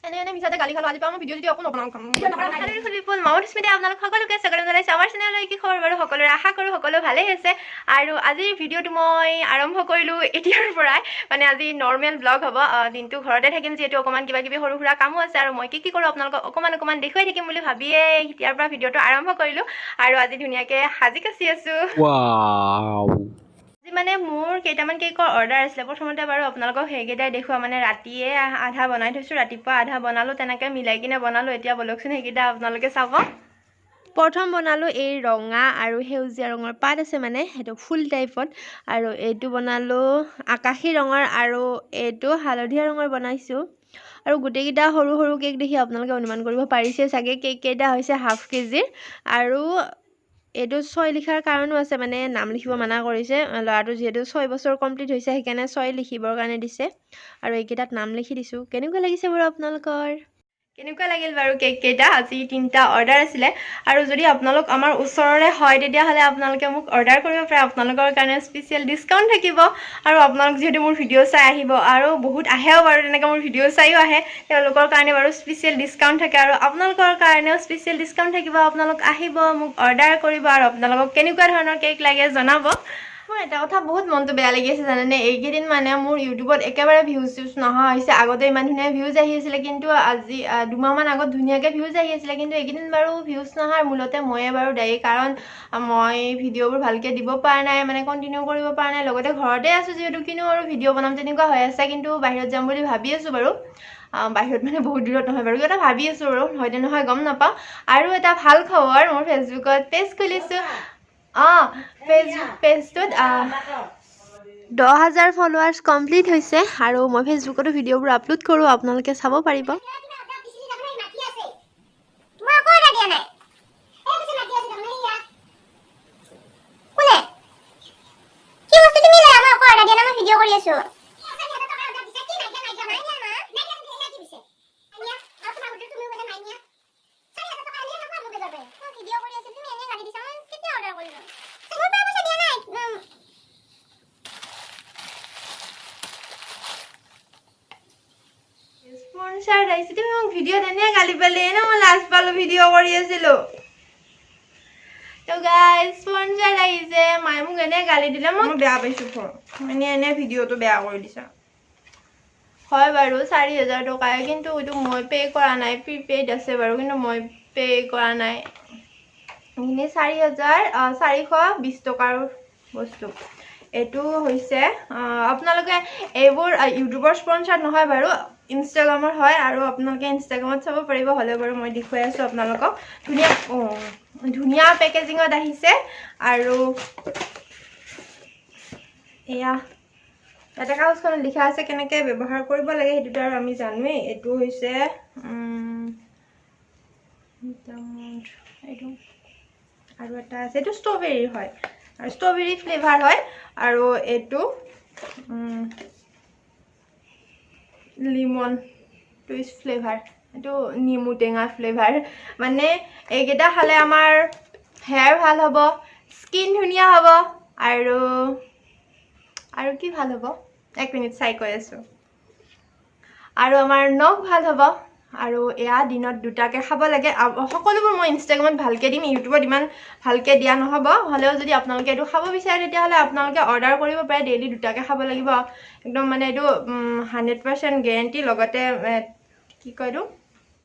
এনে মিছাতে গালি খালো আজি পৰা মই ভিডিঅ' যদি অকো নবনাও খাম ফুলিফুল মাউথ স্মিথে আপোনালোক সকলোকে স্বাগতম জনাইছোঁ আমাৰ চেনেললৈ কি খবৰ বাৰু সকলোৰে আশা কৰোঁ সকলো ভালেই আছে আৰু আজিৰ ভিডিঅ'টো মই আৰম্ভ কৰিলোঁ এতিয়াৰ পৰাই মানে আজি নৰ্মেল ব্লগ হ'ব দিনটো ঘৰতে থাকিম যিহেতু অকণমান কিবা কিবি সৰু সুৰা কামো আছে আৰু মই কি কৰোঁ আপোনালোকক অকণমান দেখুৱাই থাকিম বুলি ভাবিয়ে এতিয়াৰ পৰা ভিডিঅ'টো আৰম্ভ কৰিলোঁ আৰু আজি ধুনীয়াকৈ সাজি কাচি আছোঁ মানে মোৰ কেইটামান কেকৰ অৰ্ডাৰ আছিলে প্ৰথমতে বাৰু আপোনালোকক সেইকেইটাই দেখুৱা মানে ৰাতিয়ে আধা বনাই থৈছোঁ ৰাতিপুৱা আধা বনালোঁ তেনেকৈ মিলাই কিনে বনালোঁ এতিয়া বলকচোন সেইকেইটা আপোনালোকে চাব প্ৰথম বনালোঁ এই ৰঙা আৰু সেউজীয়া ৰঙৰ পাত আছে মানে সেইটো ফুল টাইপত আৰু এইটো বনালোঁ আকাশী ৰঙৰ আৰু এইটো হালধীয়া ৰঙৰ বনাইছোঁ আৰু গোটেইকেইটা সৰু সৰু কেক দেখি আপোনালোকে অনুমান কৰিব পাৰিছে চাগে কেককেইটা হৈছে হাফ কেজিৰ আৰু এইটো 6 লিখাৰ কাৰণো আছে মানে নাম লিখিব মানা কৰিছে ল'ৰাটো যিহেতু 6 বছৰ কমপ্লিট হৈছে সেইকাৰণে 6 লিখিবৰ কাৰণে দিছে আৰু এইকেইটাত নাম লিখি দিছোঁ কেনেকুৱা লাগিছে বাৰু আপোনালোকৰ কেনেকুৱা লাগিল বাৰু কেককেইটা আজি 3টা অৰ্ডাৰ আছিলে আৰু যদি আপোনালোক আমাৰ ওচৰৰে হয় তেতিয়াহ'লে আপোনালোকে মোক অৰ্ডাৰ কৰিব পাৰে আপোনালোকৰ কাৰণে স্পেচিয়েল ডিছকাউণ্ট থাকিব আৰু আপোনালোক যিহেতু মোৰ ভিডিঅ' চাই আহিব আৰু বহুত আহেও বাৰু তেনেকৈ মোৰ ভিডিঅ' চাইও আহে তেওঁলোকৰ কাৰণে বাৰু স্পেচিয়েল ডিছকাউণ্ট থাকে আৰু আপোনালোকৰ কাৰণেও স্পেচিয়েল ডিছকাউণ্ট থাকিব আপোনালোক আহিব মোক অৰ্ডাৰ কৰিব আৰু আপোনালোকক কেনেকুৱা ধৰণৰ কেক লাগে জনাব মোৰ এটা কথা বহুত মনটো বেয়া লাগি আছে জানেনে এইকেইদিন মানে মোৰ ইউটিউবত একেবাৰে ভিউজ নহা হৈছে আগতে ইমান ধুনীয়া ভিউজ আহি আছিলে কিন্তু আজি 2 মাহমান আগত ধুনীয়াকৈ ভিউজ আহি আছিলে কিন্তু এইকেইদিন বাৰু ভিউজ নহাৰ মূলতে ময়ে বাৰু দায়ী কাৰণ মই ভিডিঅ'বোৰ ভালকৈ দিব পৰা নাই মানে কণ্টিনিউ কৰিব পৰা নাই লগতে ঘৰতে আছোঁ যিহেতু কিনো আৰু ভিডিঅ' বনাম তেনেকুৱা হৈ আছে কিন্তু বাহিৰত যাম বুলি ভাবি আছোঁ বাৰু বাহিৰত মানে বহুত দূৰত নহয় বাৰু এটা ভাবি আছোঁ বাৰু হয়নে নহয় গম নাপাওঁ আৰু এটা ভাল খবৰ মোৰ ফেচবুকত পেজ খুলিছোঁ ফেচবুক পেজটোত 10,000 ফলোৱাৰ্ছ কমপ্লিট হৈছে আৰু মই ফেচবুকতো ভিডিঅ'বোৰ আপলোড কৰোঁ আপোনালোকে চাব পাৰিব স্পন্সৰ আহিছে তুমি মোক ভিডিঅ' তেনে গালি পালে ন মই লাজ পালোঁ ভিডিঅ' কৰি আছিলোঁ তো গাইজ স্পন্সৰ আহিছে মায়ে মোক এনে গালি দিলে মই বেয়া পাইছোঁ এনে ভিডিঅ'টো বেয়া কৰি দিছা হয় বাৰু 4,000 টকাই কিন্তু এইটো মই পে' কৰা নাই প্ৰিপেইড আছে বাৰু কিন্তু মই পে' কৰা নাই এইখিনি 4,420 টকাৰ বস্তু এইটো হৈছে আপোনালোকে এইবোৰ ইউটিউবৰ স্পন্সৰ নহয় বাৰু ইনষ্টাগ্ৰামৰ হয় আৰু আপোনালোকে ইনষ্টাগ্ৰামত চাব পাৰিব হ'লে বাৰু মই দেখুৱাই আছোঁ আপোনালোকক ধুনীয়া পেকেজিঙত আহিছে আৰু এয়া এটা কাগজখনত লিখা আছে কেনেকৈ ব্যৱহাৰ কৰিব লাগে সেইটোতো আৰু আমি জানোৱেই এইটো হৈছে এইটো আৰু এটা আছে এইটো ষ্ট্ৰবেৰী হয় আৰু ষ্ট্ৰবেৰী ফ্লেভাৰ হয় আৰু এইটো লিমন টুইষ্ট ফ্লেভাৰ এইটো নেমু টেঙা ফ্লেভাৰ মানে এইকেইটা খালে আমাৰ হেয়াৰ ভাল হ'ব স্কিন ধুনীয়া হ'ব আৰু কি ভাল হ'ব 1 মিনিট চাই কৈ আছোঁ আৰু আমাৰ নখ ভাল হ'ব আৰু এয়া দিনত 2টাকৈ খাব লাগে সকলোবোৰ মই ইনষ্টাগ্ৰামত ভালকৈ দিম ইউটিউবত ইমান ভালকৈ দিয়া নহ'ব হ'লেও যদি আপোনালোকে এইটো খাব বিচাৰে তেতিয়াহ'লে আপোনালোকে অৰ্ডাৰ কৰিব পাৰে ডেইলি 2টাকৈ খাব লাগিব একদম মানে এইটো 100% গেৰেণ্টি লগতে কি কয় এইটো